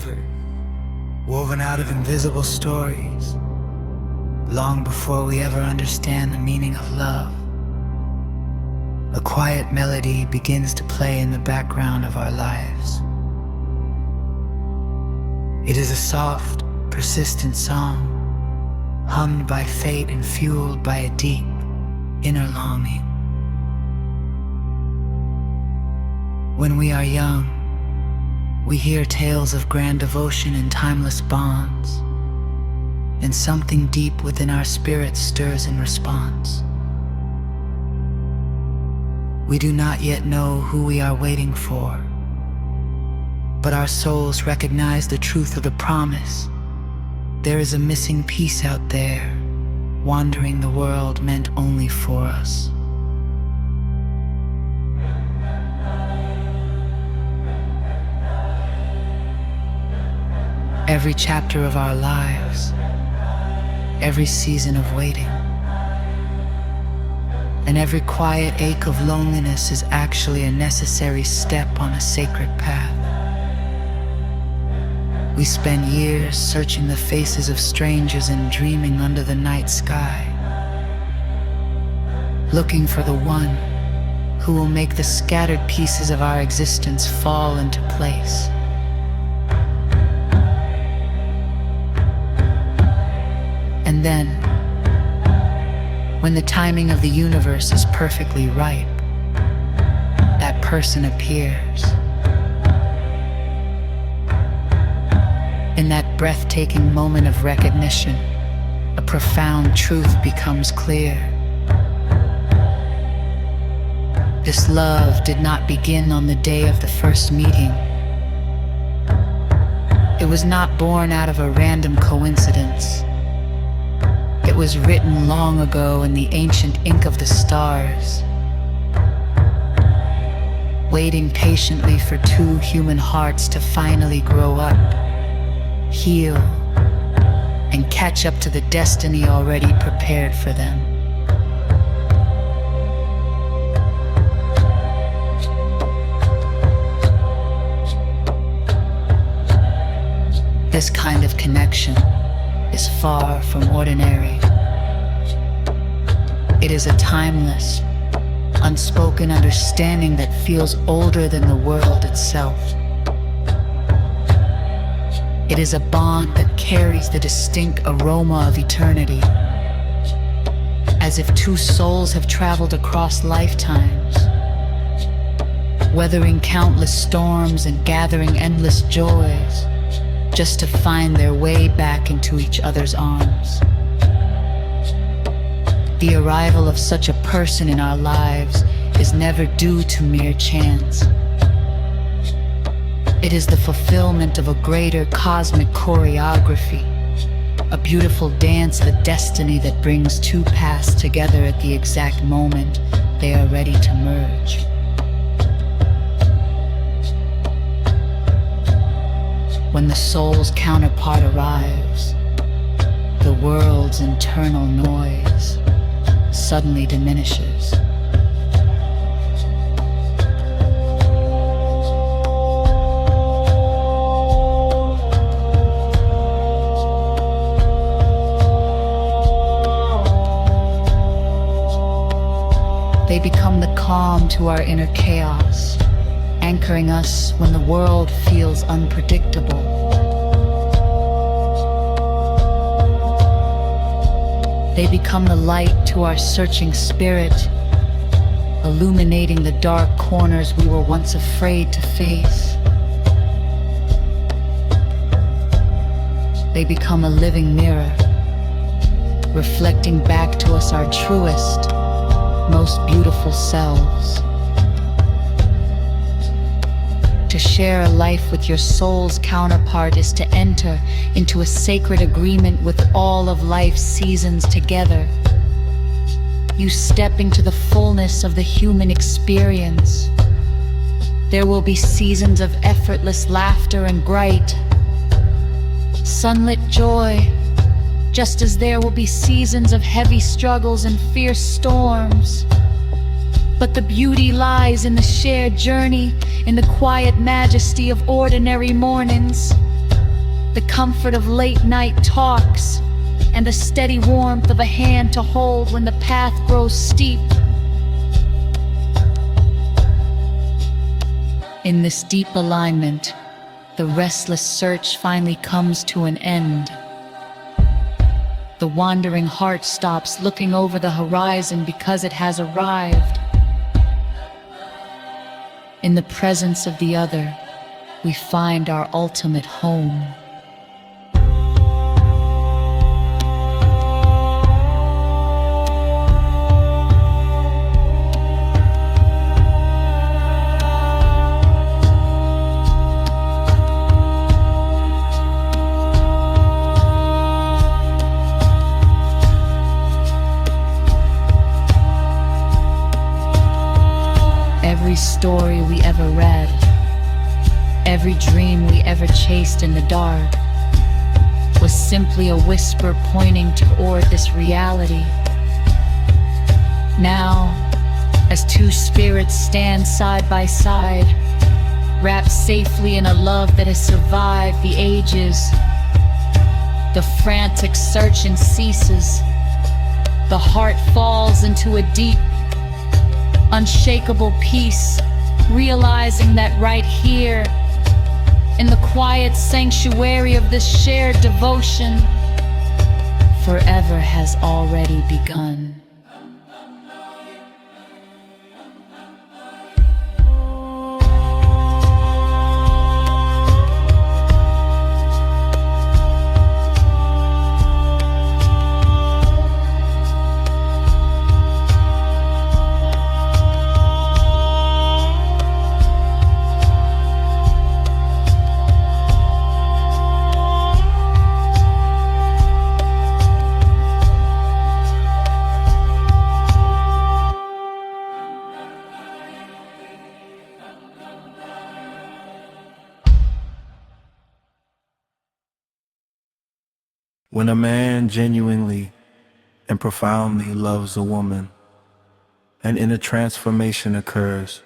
uncovered, woven out of invisible stories, long before we ever understand the meaning of love. A quiet melody begins to play in the background of our lives. It is a soft, persistent song, hummed by fate and fueled by a deep, inner longing. When we are young, we hear tales of grand devotion and timeless bonds, and something deep within our spirits stirs in response. We do not yet know who we are waiting for, but our souls recognize the truth of the promise. There is a missing piece out there, wandering the world meant only for us. Every chapter of our lives, every season of waiting, and every quiet ache of loneliness is actually a necessary step on a sacred path. We spend years searching the faces of strangers and dreaming under the night sky, looking for the one who will make the scattered pieces of our existence fall into place. And then, when the timing of the universe is perfectly ripe, that person appears. In that breathtaking moment of recognition, a profound truth becomes clear. This love did not begin on the day of the first meeting. It was not born out of a random coincidence. It was written long ago in the ancient ink of the stars, waiting patiently for two human hearts to finally grow up, heal, and catch up to the destiny already prepared for them. This kind of connection is far from ordinary. It is a timeless, unspoken understanding that feels older than the world itself. It is a bond that carries the distinct aroma of eternity, as if two souls have traveled across lifetimes, weathering countless storms and gathering endless joys, just to find their way back into each other's arms. The arrival of such a person in our lives is never due to mere chance. It is the fulfillment of a greater cosmic choreography, a beautiful dance of destiny that brings two paths together at the exact moment they are ready to merge. When the soul's counterpart arrives, the world's internal noise suddenly diminishes. They become the calm to our inner chaos, anchoring us when the world feels unpredictable. They become the light to our searching spirit, illuminating the dark corners we were once afraid to face. They become a living mirror, reflecting back to us our truest, most beautiful selves. To share a life with your soul's counterpart is to enter into a sacred agreement with all of life's seasons together. You step into the fullness of the human experience. There will be seasons of effortless laughter and bright, sunlit joy, just as there will be seasons of heavy struggles and fierce storms. But the beauty lies in the shared journey, in the quiet majesty of ordinary mornings. the comfort of late night talks, and the steady warmth of a hand to hold when the path grows steep. In this deep alignment, the restless search finally comes to an end. The wandering heart stops looking over the horizon because it has arrived. In the presence of the other, we find our ultimate home. Every story we ever read, every dream we ever chased in the dark, was simply a whisper pointing toward this reality. Now, as two spirits stand side by side, wrapped safely in a love that has survived the ages, the frantic searching ceases. The heart falls into a deep, unshakable peace, realizing that right here, in the quiet sanctuary of this shared devotion, forever has already begun. When a man genuinely and profoundly loves a woman, an inner transformation occurs.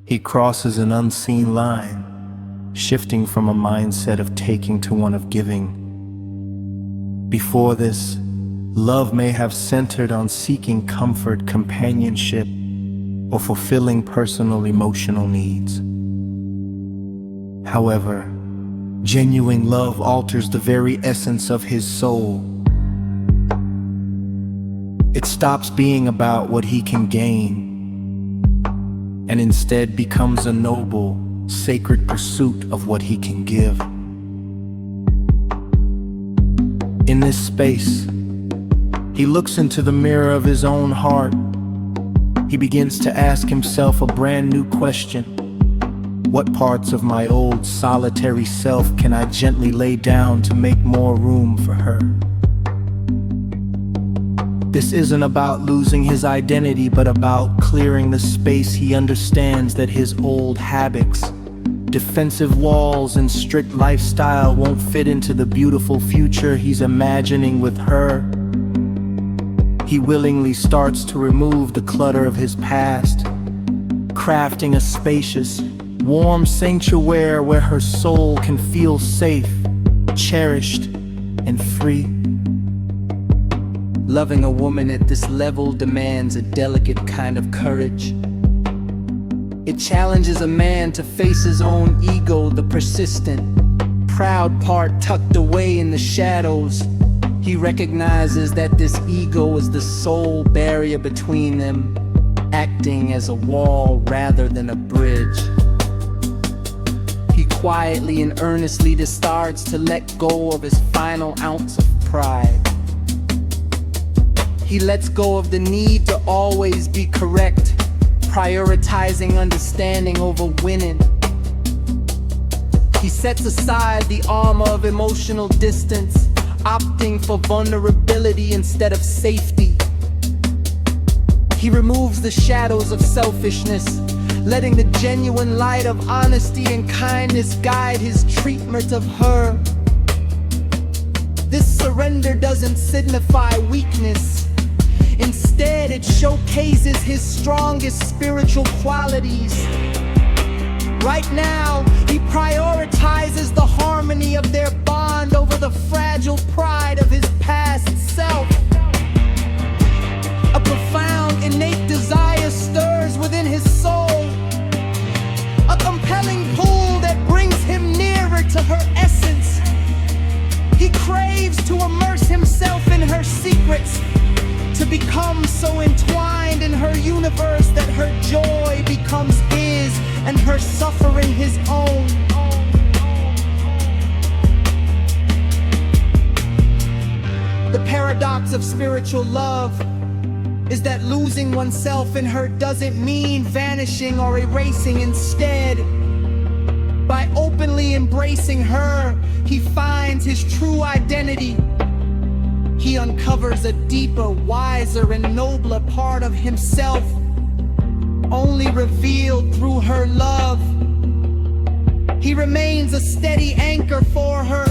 He crosses an unseen line, shifting from a mindset of taking to one of giving. Before this, love may have centered on seeking comfort, companionship, or fulfilling personal emotional needs. However, genuine love alters the very essence of his soul. It stops being about what he can gain, and instead becomes a noble, sacred pursuit of what he can give. In this space, he looks into the mirror of his own heart. He begins to ask himself a brand new question. What parts of my old solitary self can I gently lay down to make more room for her? This isn't about losing his identity, but about clearing the space. He understands that his old habits, defensive walls, and strict lifestyle won't fit into the beautiful future he's imagining with her. He willingly starts to remove the clutter of his past, crafting a spacious, warm sanctuary where her soul can feel safe, cherished, and free. Loving a woman at this level demands a delicate kind of courage. It challenges a man to face his own ego, the persistent, proud part tucked away in the shadows. He recognizes that this ego is the sole barrier between them, acting as a wall rather than a bridge. He quietly and earnestly starts to let go of his final ounce of pride. He lets go of the need to always be correct, prioritizing understanding over winning. He sets aside the armor of emotional distance, opting for vulnerability instead of safety. He removes the shadows of selfishness, letting the genuine light of honesty and kindness guide his treatment of her. This surrender doesn't signify weakness. Instead, it showcases his strongest spiritual qualities. Right now, he prioritizes the harmony of their bond over the fragile pride of his past self. A profound, innate desire stirs within his soul, a compelling pull that brings him nearer to her essence. He craves to immerse himself in her secrets, to become so entwined in her universe that her joy becomes his and her suffering his own. The paradox of spiritual love is that losing oneself in her doesn't mean vanishing or erasing. Instead, by openly embracing her, he finds his true identity. He uncovers a deeper, wiser, and nobler part of himself, only revealed through her love. He remains a steady anchor for her,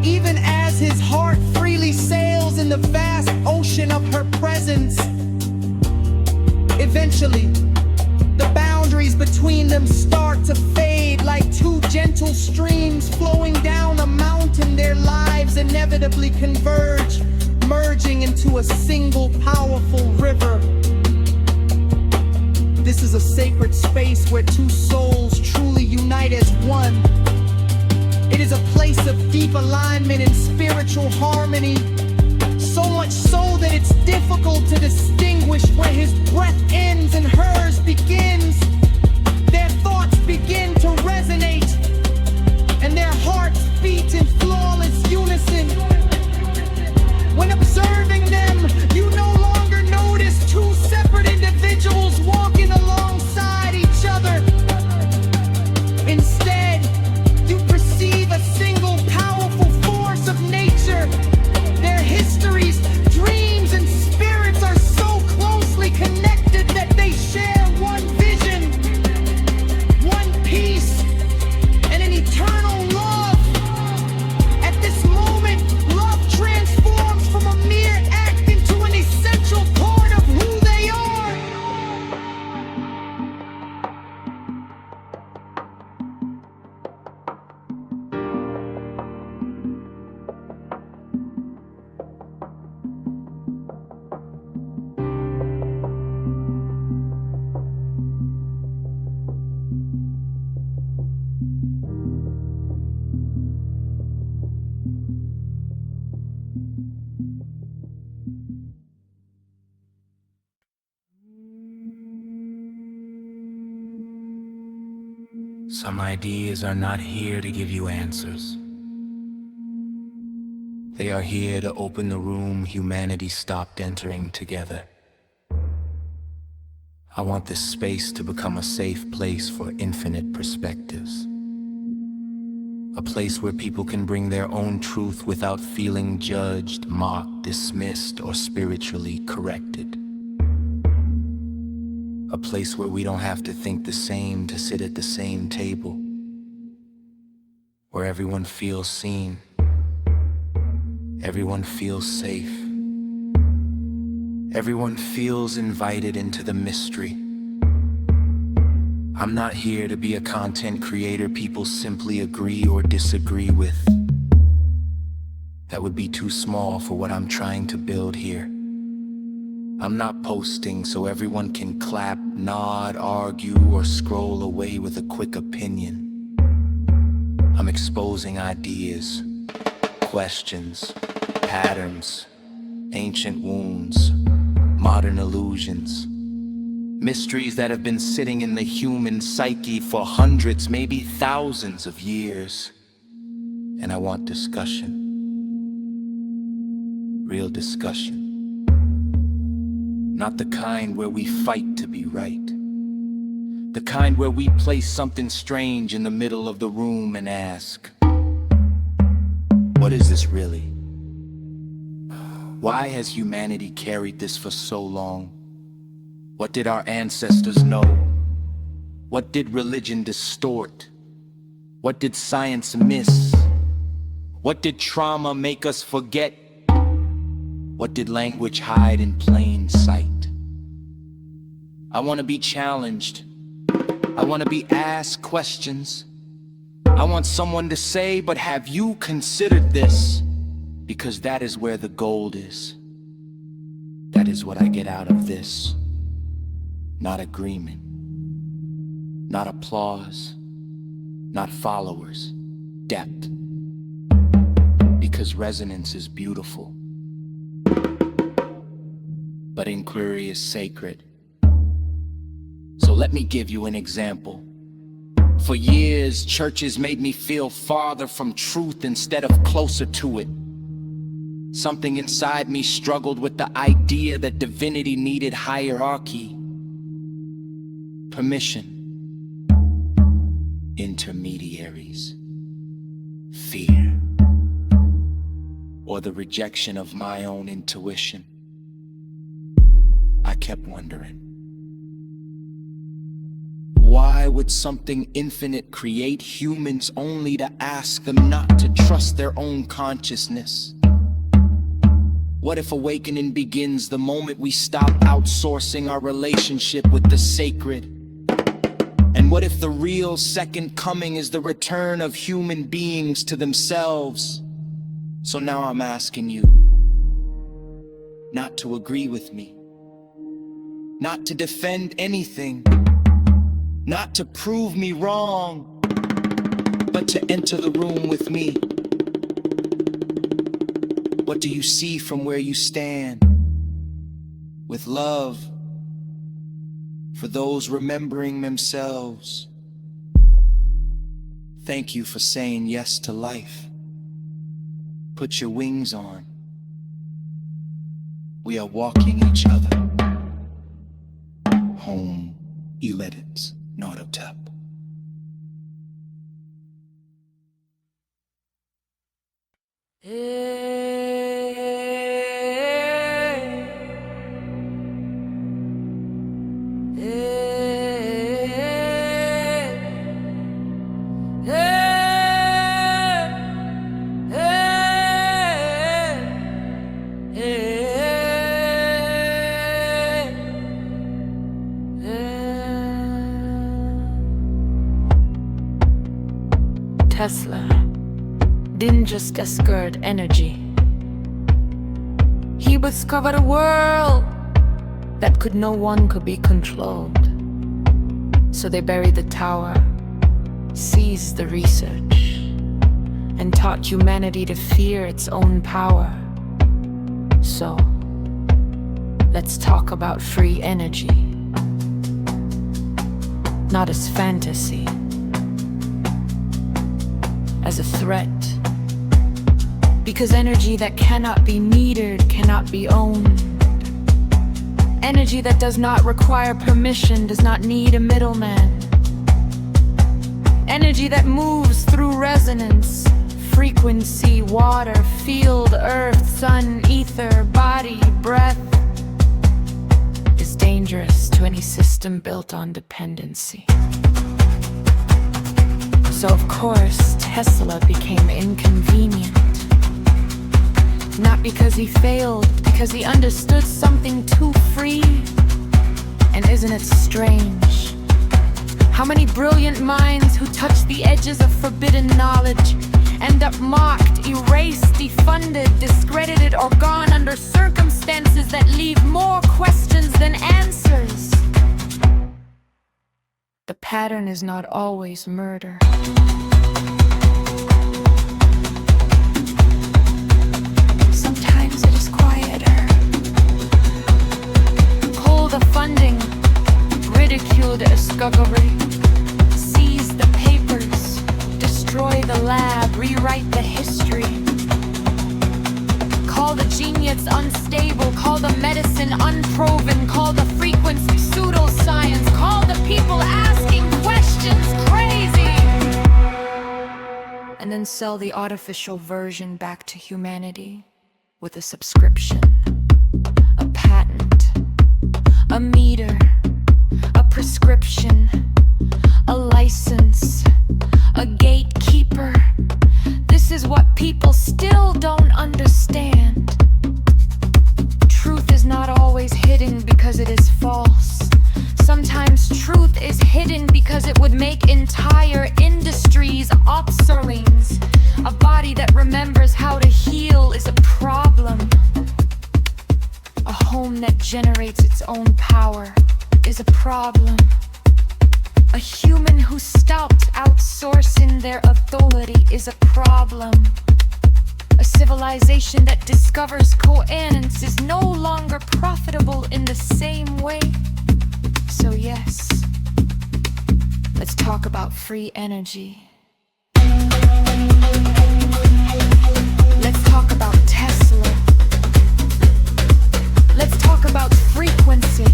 even as his heart freely sails in the vast ocean of her presence. Eventually, the boundaries between them start to fade like two gentle streams flowing down a mountain. Their lives inevitably converge, merging into a single powerful river. This is a sacred space where two souls truly unite as one. It is a place of deep alignment and spiritual harmony, so much so that it's difficult to distinguish where his breath ends and hers begins. Their thoughts begin to resonate, and their hearts beat in flawless unison. When observing them, you no longer notice two separate individuals walking alongside each other. Instead, you perceive a single powerful force of nature. Their histories, dreams, and spirits are so closely connected that they share one vision, one peace, and an eternal love. At this moment, love transforms from a mere act into an essential part of who they are. Some ideas are not here to give you answers. They are here to open the room humanity stopped entering together. I want this space to become a safe place for infinite perspectives. A place where people can bring their own truth without feeling judged, mocked, dismissed, or spiritually corrected. A place where we don't have to think the same to sit at the same table. Where everyone feels seen. Everyone feels safe. Everyone feels invited into the mystery. I'm not here to be a content creator people simply agree or disagree with. That would be too small for what I'm trying to build here. I'm not posting so everyone can clap, nod, argue, or scroll away with a quick opinion. I'm exposing ideas, questions, patterns, ancient wounds, modern illusions, mysteries that have been sitting in the human psyche for hundreds, maybe thousands of years. And I want discussion. Real discussion. Not the kind where we fight to be right. The kind where we place something strange in the middle of the room and ask, what is this really? Why has humanity carried this for so long? What did our ancestors know? What did religion distort? What did science miss? What did trauma make us forget? What did language hide in plain sight? I want to be challenged. I want to be asked questions. I want someone to say, but have you considered this? Because that is where the gold is. That is what I get out of this. Not agreement, not applause, not followers, depth. Because resonance is beautiful, but inquiry is sacred. So let me give you an example. For years, churches made me feel farther from truth instead of closer to it. Something inside me struggled with the idea that divinity needed hierarchy, permission, intermediaries, fear, or the rejection of my own intuition. I kept wondering, why would something infinite create humans only to ask them not to trust their own consciousness? What if awakening begins the moment we stop outsourcing our relationship with the sacred? And what if the real second coming is the return of human beings to themselves? So now I'm asking you, not to agree with me, not to defend anything, not to prove me wrong, but to enter the room with me. What do you see from where you stand? With love for those remembering themselves. Thank you for saying yes to life. Put your wings on. We are walking each other home. Edits, not a tap. Tesla didn't just discard energy. He discovered a world that no one could be controlled. So they buried the tower, seized the research, and taught humanity to fear its own power. So, let's talk about free energy. Not as fantasy, as a threat. Because energy that cannot be metered cannot be owned. Energy that does not require permission does not need a middleman. Energy that moves through resonance, frequency, water, field, earth, sun, ether, body, breath, is dangerous to any system built on dependency. So of course, Tesla became inconvenient. Not because he failed, because he understood something too free. And isn't it strange? How many brilliant minds who touch the edges of forbidden knowledge end up mocked, erased, defunded, discredited, or gone under circumstances that leave more questions than answers? The pattern is not always murder. Sometimes it is quieter. Pull the funding, ridicule the discovery, seize the papers, destroy the lab, rewrite the history. Call the genius unstable, call the medicine unproven, call the frequency pseudoscience, call the people asking questions crazy, and then sell the artificial version back to humanity with a subscription, a patent, a meter, a prescription, a license, a gatekeeper. This is what people still don't understand. Truth is not always hidden because it is false. Sometimes truth is hidden because it generates its own power is a problem. A human who stopped outsourcing their authority is a problem. A civilization that discovers coherence is no longer profitable in the same way. So yes, let's talk about free energy. Let's talk about Tesla. Let's talk about frequency.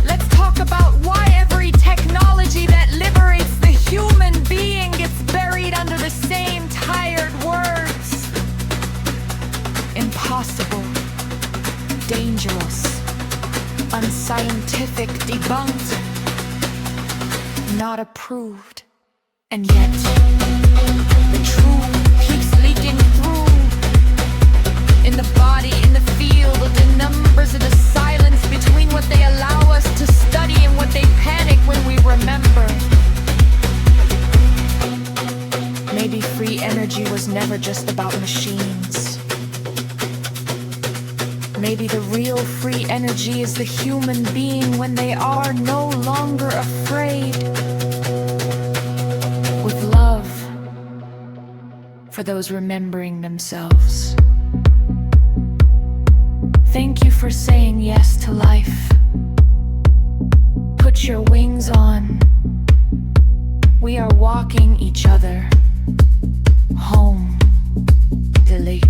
Let's talk about why every technology that liberates the human being gets buried under the same tired words. Impossible, dangerous, unscientific, debunked, not approved. And yet, the truth keeps leaking through. In the body, in the field, the numbers of the silence between what they allow us to study and what they panic when we remember. Maybe free energy was never just about machines. Maybe the real free energy is the human being when they are no longer afraid. With love for those remembering themselves. Thank you for saying yes to life. Put your wings on. We are walking each other home. Delete.